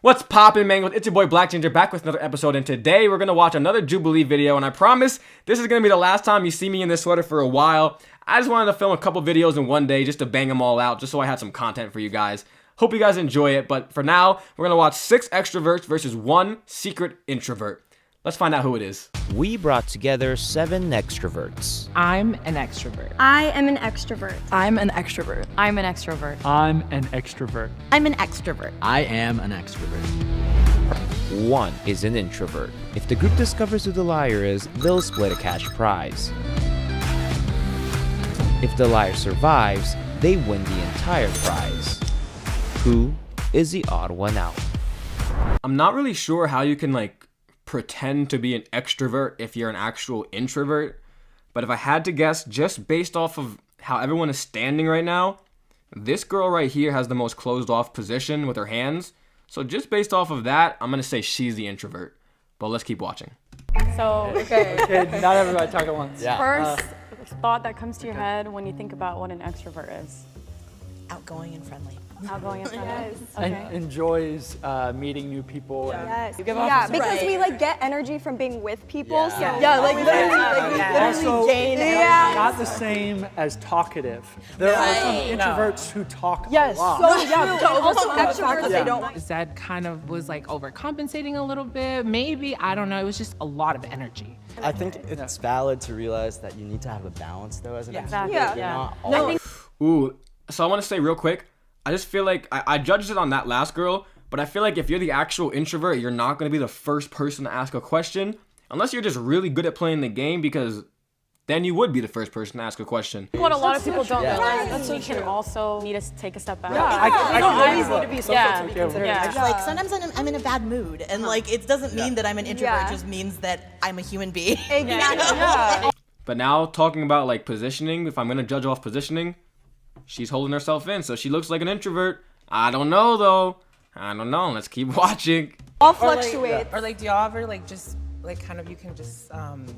What's poppin', man? It's your boy Black Ginger back with another episode, and today we're gonna watch another Jubilee video, and I promise this is gonna be the last time you see me in this sweater for a while. I just wanted to film a couple videos in one day just to bang them all out, just so I had some content for you guys. Hope you guys enjoy it, but for now, we're gonna watch 6 extroverts versus 1 secret introvert. Let's find out who it is. We brought together 7 extroverts. I'm an extrovert. I am an extrovert. I'm an extrovert. I'm an extrovert. I'm an extrovert. I'm an extrovert. I am an extrovert. 1 is an introvert. If the group discovers who the liar is, they'll split a cash prize. If the liar survives, they win the entire prize. Who is the odd one out? I'm not really sure how you can pretend to be an extrovert if you're an actual introvert, but if I had to guess, just based off of how everyone is standing right now, this girl right here has the most closed off position with her hands. So just based off of that, I'm gonna say she's the introvert. But let's keep watching. So, Okay, not everybody talk at once. Yeah. first thought that comes to your head when you think about what an extrovert is? Outgoing and friendly. Outgoing and friendly. Yes. Okay. And enjoys meeting new people. Yes. off Because right. we get energy from being with people. Yeah. So Also, gain not the same as talkative. There are some introverts who talk a lot. Also extroverts, they don't. Zed kind of was overcompensating a little bit. Maybe, I don't know. It was just a lot of energy. I think it's valid to realize that you need to have a balance though as an extrovert. Yeah. You're not all Ooh, so I want to say real quick, I just feel like I judged it on that last girl, but I feel like if you're the actual introvert, you're not going to be the first person to ask a question, unless you're just really good at playing the game, because then you would be the first person to ask a question. What a lot of people don't realize That's is we can also need to take a step back. I always need to be Yeah. Sometimes I'm in a bad mood, and it doesn't mean that I'm an introvert. Yeah. It just means that I'm a human being. Exactly. But now talking about positioning, if I'm going to judge off positioning, she's holding herself in, so she looks like an introvert. I don't know though. I don't know. Let's keep watching. All fluctuate. Or do y'all ever just you can just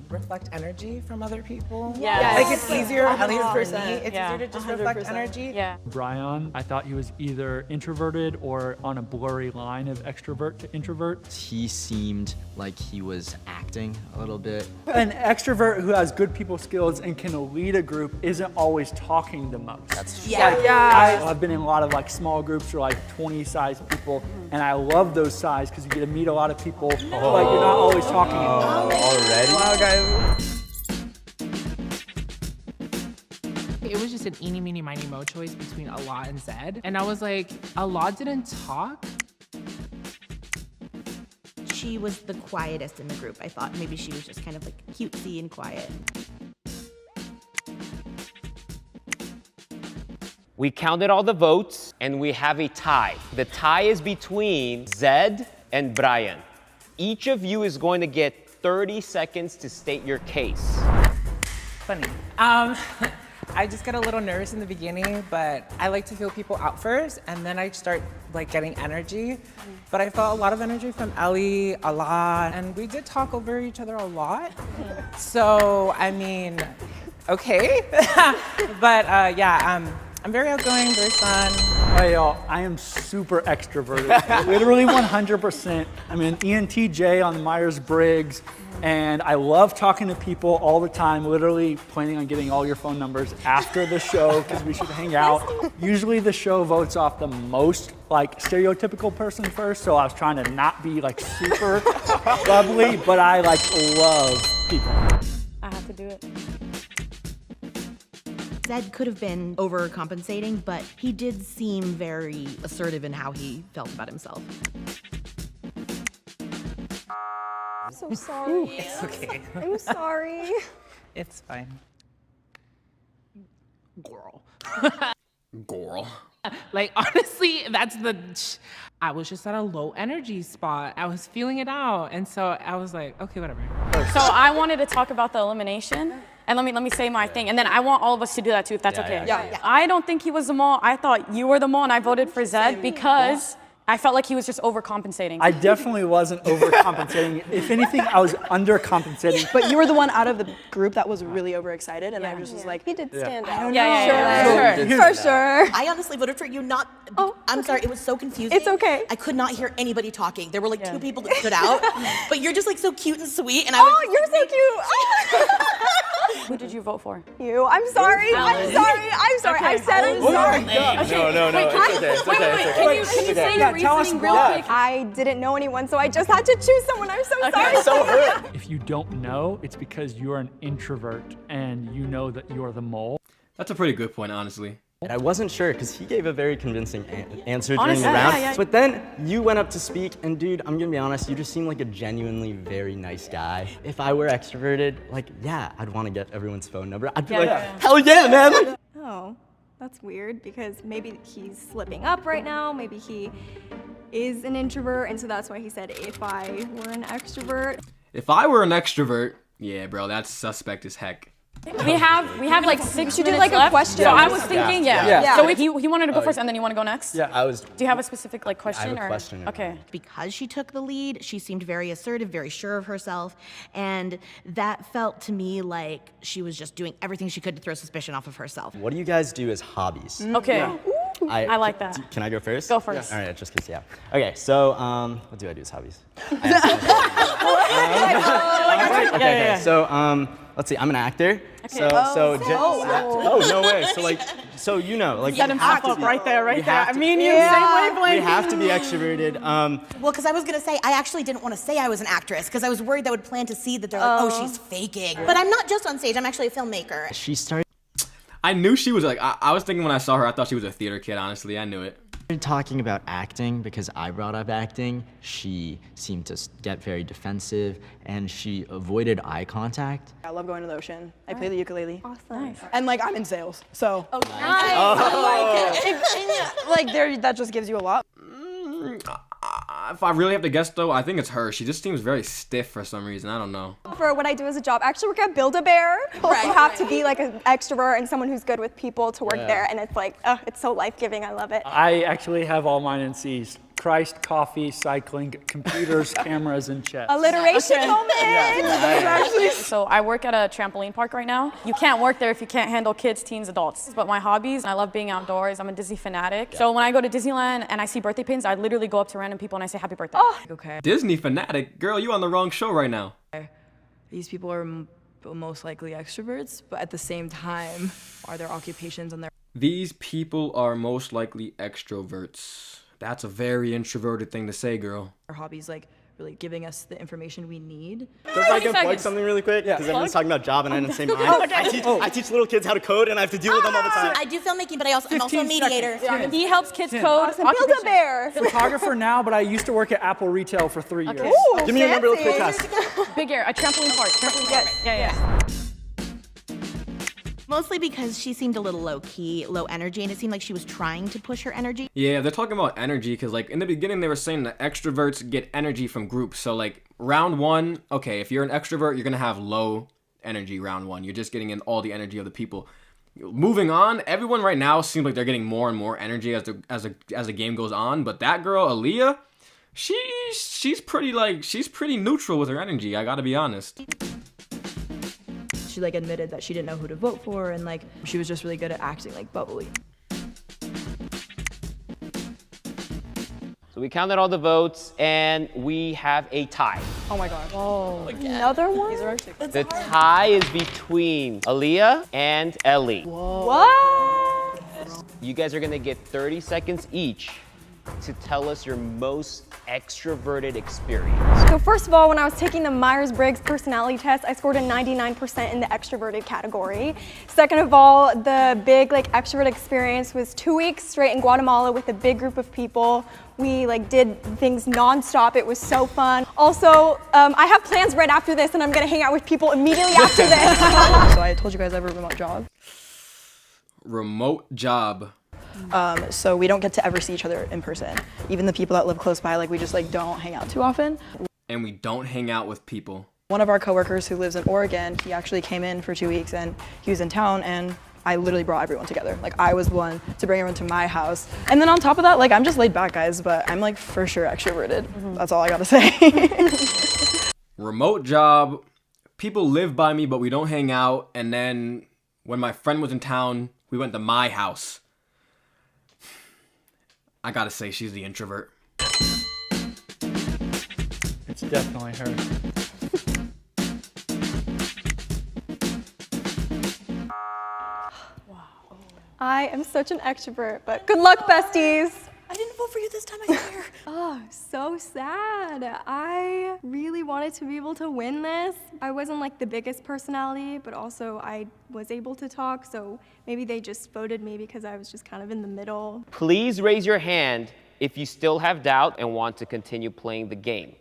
reflect energy from other people? Yes. It's easier, at least for me, it's Yeah. easier to just reflect energy. Yeah. Brian, I thought he was either introverted or on a blurry line of extrovert to introvert. He seemed like he was acting a little bit. An extrovert who has good people skills and can lead a group isn't always talking the most. That's I've been in a lot of small groups or 20 size people, and I love those size because you get to meet a lot of people, but you're not always talking. already. Wow, guys. It was just an eeny, meeny, miny, mo choice between Allah and Zed. And I was like, Allah didn't talk. She was the quietest in the group. I thought maybe she was just kind of cutesy and quiet. We counted all the votes, and we have a tie. The tie is between Zed and Brian. Each of you is going to get 30 seconds to state your case. Funny. I just get a little nervous in the beginning, but I like to feel people out first, and then I start getting energy. But I felt a lot of energy from Ellie, a lot, and we did talk over each other a lot. So, okay. But I'm very outgoing, very fun. Hey y'all, I am super extroverted, literally 100%. I'm an ENTJ on the Myers-Briggs, and I love talking to people all the time, literally planning on getting all your phone numbers after the show because we should hang out. Usually the show votes off the most stereotypical person first, so I was trying to not be super bubbly, but I love people. I have to do it. Zed could have been overcompensating, but he did seem very assertive in how he felt about himself. I'm so sorry. It's okay. I'm sorry. It's fine. Girl. Girl. Honestly, I was just at a low energy spot. I was feeling it out. And so I was like, okay, whatever. So I wanted to talk about the elimination. And let me say my thing. And then I want all of us to do that too, if that's okay. Yeah. I don't think he was the mole. I thought you were the mole, and I voted for Zed because I felt like he was just overcompensating. I definitely wasn't overcompensating. If anything, I was undercompensating. But you were the one out of the group that was really overexcited, and I was just like, He did stand out. For sure. I honestly voted for you, not. I'm sorry, it was so confusing. It's okay. I could not hear anybody talking. There were like two people that stood out, but you're just like so cute and sweet. And I was You're so cute. Who did you vote for? You. I'm sorry. I'm sorry. I'm sorry. I said I'm sorry. No, it's okay. Can you say your tell us reasoning real why. quick? I didn't know anyone, so I just had to choose someone. I'm so sorry. So hurt. If you don't know, it's because you're an introvert and you know that you're the mole. That's a pretty good point, honestly. And I wasn't sure because he gave a very convincing answer during Honestly, the round. yeah. But then you went up to speak, and dude, I'm gonna be honest, you just seem like a genuinely very nice guy. If I were extroverted, like, yeah, I'd want to get everyone's phone number. I'd be hell yeah, man. Like, Oh, that's weird because maybe he's slipping up right now. Maybe he is an introvert, and so that's why he said if I were an extrovert. If I were an extrovert, yeah, bro, that's suspect as heck. We have like 6 minutes do like a left. question. So I was thinking, Yeah. So he wanted to go first, and then you want to go next? Yeah. Do you have a specific like question? I have a question. Okay. because she took the lead, she seemed very assertive, very sure of herself, and that felt to me like she was just doing everything she could to throw suspicion off of herself. what do you guys do as hobbies? Okay. I like that. Can I go first? Go first. All right, just kidding. Yeah. Okay, so what do I do as hobbies? Okay. So let's see. I'm an actor. Okay. Oh no way. So like, so you know, like Set himself up right there. We have to- Me and you, same we wavelength. have to be extroverted. Well, because I was gonna say, I actually didn't want to say I was an actress because I was worried that would plan to see that they're like, oh, she's faking. But I'm not just on stage, I'm actually a filmmaker. She started I knew she was like, I was thinking when I saw her, I thought she was a theater kid, honestly. I knew it. talking about acting because I brought up acting. She seemed to get very defensive and she avoided eye contact. I love going to the ocean. I play the ukulele. Awesome. And like I'm in sales, so that just gives you a lot. If I really have to guess, though, I think it's her. She just seems very stiff for some reason. I don't know. For what I do as a job, I actually work at Build-A-Bear. You have to be like an extrovert and someone who's good with people to work there, and it's like, oh, it's so life-giving. I love it. I actually have all mine in C's. Christ, coffee, cycling, computers, cameras, and chess. Alliteration moment. So I work at a trampoline park right now. You can't work there if you can't handle kids, teens, adults. But my hobbies, I love being outdoors. I'm a Disney fanatic. So when I go to Disneyland and I see birthday pins, I literally go up to random people and I say happy birthday. Okay. Disney fanatic? Girl, you on the wrong show right now. These people are most likely extroverts, but at the same time, are their occupations and their These people are most likely extroverts. That's a very introverted thing to say, girl. hobbies like really giving us the information we need. So if I can plug something really quick, because everyone's talking about job and I didn't say mine. I teach little kids how to code and I have to deal with them all the time. I do filmmaking, but I'm also a mediator. He helps kids code. Build-A-Bear. Photographer now, but I used to work at Apple Retail for 3 years. Give me your number real quick, fast. Big Air, a trampoline park. Yes. Yeah. Mostly because she seemed a little low-key, low energy, and it seemed like she was trying to push her energy. Yeah, they're talking about energy because, like, in the beginning, they were saying that extroverts get energy from groups. So, like, round one, okay, if you're an extrovert, you're going to have low energy round one. You're just getting in all the energy of the people. Moving on, everyone right now seems like they're getting more and more energy as the game goes on. But that girl, Aaliyah, she's pretty neutral with her energy. I gotta be honest. She like admitted that she didn't know who to vote for, and like she was just really good at acting like bubbly. So we counted all the votes, and we have a tie. Oh my god. Another one? The tie is between Aaliyah and Ellie. What? You guys are gonna get 30 seconds each to tell us your most extroverted experience. So first of all, when I was taking the Myers-Briggs personality test, I scored a 99% in the extroverted category. Second of all, the big extrovert experience was 2 weeks straight in Guatemala with a big group of people. We did things nonstop. It was so fun. Also, I have plans right after this, and I'm gonna hang out with people immediately after this. So I told you guys I have a remote job. Remote job. So we don't get to ever see each other in person. Even the people that live close by, we just don't hang out too often. And we don't hang out with people. One of our coworkers who lives in Oregon, he actually came in for 2 weeks and he was in town, and I literally brought everyone together. Like I was one to bring everyone to my house. And then on top of that, like I'm just laid back, guys, but I'm like for sure extroverted. That's all I gotta say. Remote job. People live by me, but we don't hang out. And then when my friend was in town, we went to my house. I gotta say, she's the introvert. It's definitely her. I am such an extrovert, but good luck, besties. I didn't vote for you this time, I swear. Oh, so sad. I really wanted to be able to win this. I wasn't like the biggest personality, but also I was able to talk, so maybe they just voted me because I was just kind of in the middle. Please raise your hand if you still have doubt and want to continue playing the game.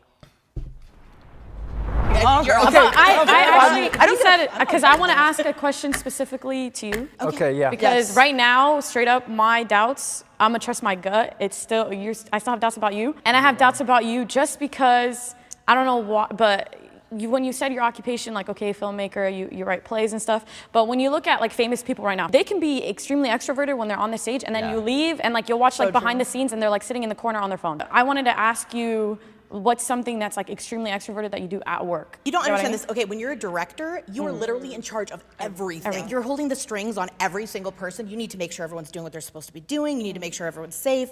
I actually said it because I want to ask a question specifically to you. Okay, yeah. Because right now, straight up, my doubts, I'm gonna trust my gut. It's still, I still have doubts about you. And I have doubts about you just because, I don't know what, but when you said your occupation, like, okay, filmmaker, you write plays and stuff, but when you look at like famous people right now, they can be extremely extroverted when they're on the stage and then you leave and like you'll watch like behind the scenes and they're like sitting in the corner on their phone. I wanted to ask you, what's something that's like extremely extroverted that you do at work? You don't You know what I understand this. Okay, when you're a director, you are literally in charge of everything. You're holding the strings on every single person. You need to make sure everyone's doing what they're supposed to be doing. You need to make sure everyone's safe.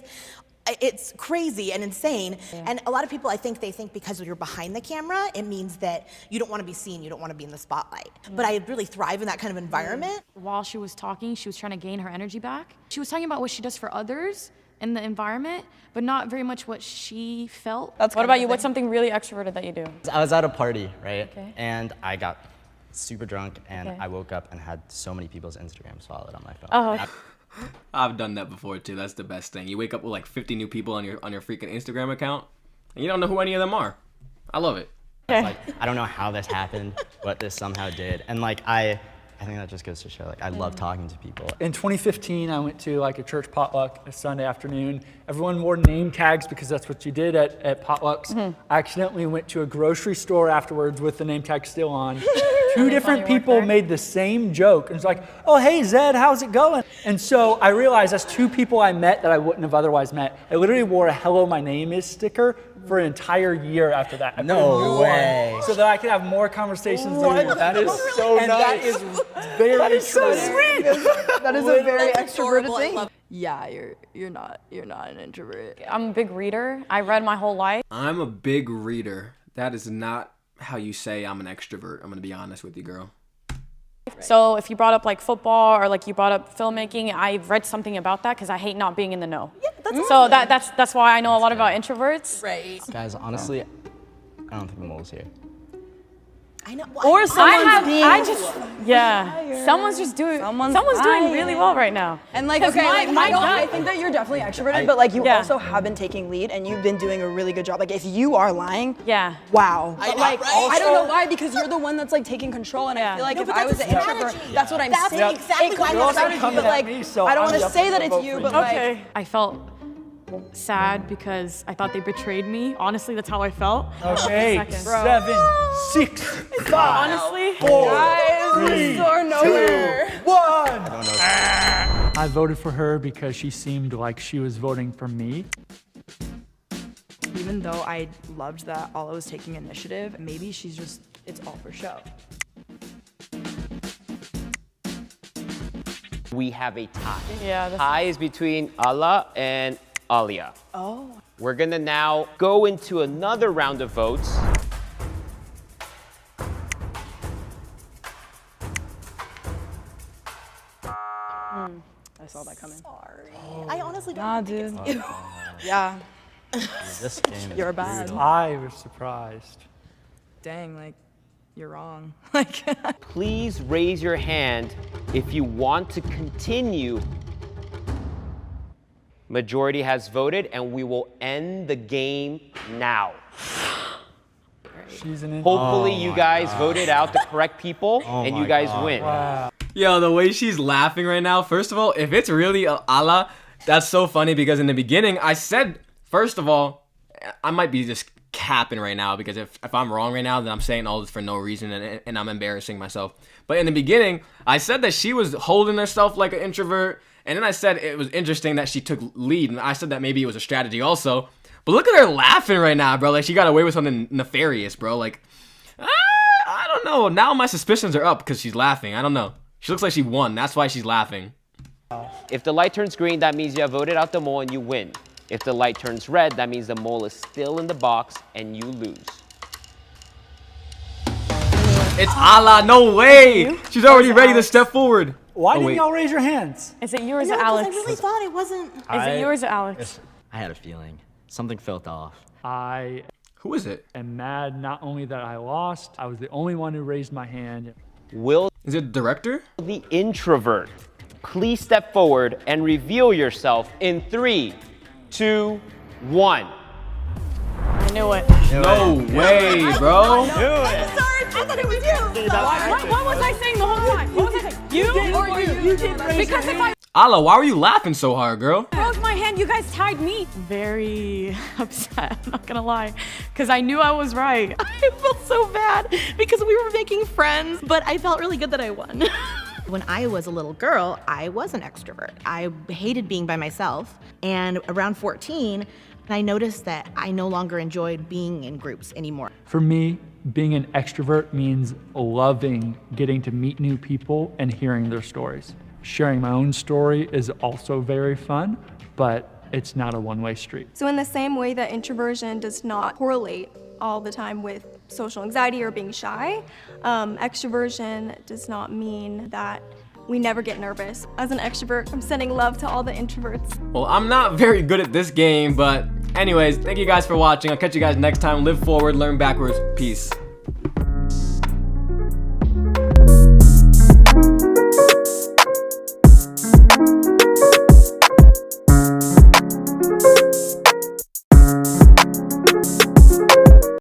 It's crazy and insane. And a lot of people, I think, they think because you're behind the camera, it means that you don't want to be seen, you don't want to be in the spotlight. But I really thrive in that kind of environment. While she was talking, she was trying to gain her energy back. She was talking about what she does for others in the environment, but not very much what she felt. What about you? What's something really extroverted that you do? I was at a party, right? Okay. And I got super drunk and I woke up and had so many people's Instagrams followed on my phone. Oh. I've done that before too. That's the best thing. You wake up with like 50 new people on your freaking Instagram account, and you don't know who any of them are. I love it. It's like, I don't know how this happened, but this somehow did. And like, I think that just goes to show, like, I love talking to people. In 2015, I went to like a church potluck a Sunday afternoon. Everyone wore name tags because that's what you did at potlucks. I accidentally went to a grocery store afterwards with the name tag still on. Two different people made the same joke. And it's like, oh, hey, Zed, how's it going? And so I realized that's two people I met that I wouldn't have otherwise met. I literally wore a hello, my name is sticker for an entire year after that. I put a new one so that I could have more conversations. That is so and nice. that is very So sweet. That is a very extroverted thing. I Yeah, you're not an introvert. I'm a big reader. I read my whole life. I'm a big reader. That is not how you say I'm an extrovert. I'm gonna be honest with you, girl. So if you brought up like football or like you brought up filmmaking, I've read something about that because I hate not being in the know. Yeah, that's So awesome. that's why I know a lot about introverts. Right. Guys, honestly, I don't think the mole's here. I know. Or someone's Someone's just doing. Someone's doing really lying. well right now. And like, 'Cause okay, my- like, my I don't- gut- I think that you're definitely extroverted, but like you Yeah. also have been taking lead and you've been doing a really good job. Like if you are lying, Yeah. wow. But like, right? I don't know why, because you're the one that's like taking control, and I Yeah. feel like No, if but I was that's an a introvert, strategy. that's what I'm That's saying. exactly It why could you're be strategy, coming but at like, me, so I don't I'm want to say that definitely it's you, vote but for you. like, I felt sad because I thought they betrayed me. Honestly, that's how I felt. Okay, Second. 7, 6, 5, Honestly, 4, guys, 3, so nowhere. 2, 1. I voted for her because she seemed like she was voting for me. Even though I loved that Alla was taking initiative, maybe she's just, it's all for show. We have a tie. Yeah, that's- Tie is between Allah and Alia. Oh. We're gonna now go into another round of votes. I saw that coming. Sorry. I honestly don't. Nah, dude. Yeah, This game is you're bad. I was surprised. Dang, like, you're wrong. Like, Please raise your hand if you want to continue. Majority has voted, and we will end the game now. She's an Hopefully, you guys voted out the correct people, and you guys win. Yo, the way she's laughing right now. First of all, if it's really Allah, that's so funny because in the beginning I said, first of all, I might be just capping right now because if I'm wrong right now, then I'm saying all this for no reason and I'm embarrassing myself. But in the beginning, I said that she was holding herself like an introvert, and then I said it was interesting that she took lead, and I said that maybe it was a strategy also. But look at her laughing right now, bro. Like, she got away with something nefarious, bro. Like, I don't know. Now my suspicions are up because she's laughing. I don't know. She looks like she won. That's why she's laughing. If the light turns green, that means you have voted out the mole and you win. If the light turns red, that means the mole is still in the box and you lose. It's Ala. No way. She's already ready to step forward. Why didn't y'all raise your hands? Is it you or is No, it 'cause Alex? I really thought it wasn't. Is it you or is it Alex? I had a feeling. Something felt off. I Who is it? am mad not only that I lost, I was the only one who raised my hand. Will Is it the director? the introvert please step forward and reveal yourself in 3, 2, 1. I knew it. No way, bro. I'm sorry, I thought it was you. What was I saying the whole time? What was I saying? You or you? You did raise Because if I Ala, why were you laughing so hard, girl? rose my hand, you guys tied me. Very upset, I'm not gonna lie, because I knew I was right. I felt so bad because we were making friends, but I felt really good that I won. When I was a little girl, I was an extrovert. I hated being by myself. And around 14, I noticed that I no longer enjoyed being in groups anymore. For me, being an extrovert means loving getting to meet new people and hearing their stories. Sharing my own story is also very fun, but it's not a one-way street. So in the same way that introversion does not correlate all the time with social anxiety or being shy, extroversion does not mean that we never get nervous. As an extrovert, I'm sending love to all the introverts. Well, I'm not very good at this game, but anyways, thank you guys for watching. I'll catch you guys next time. Live forward, learn backwards. Peace.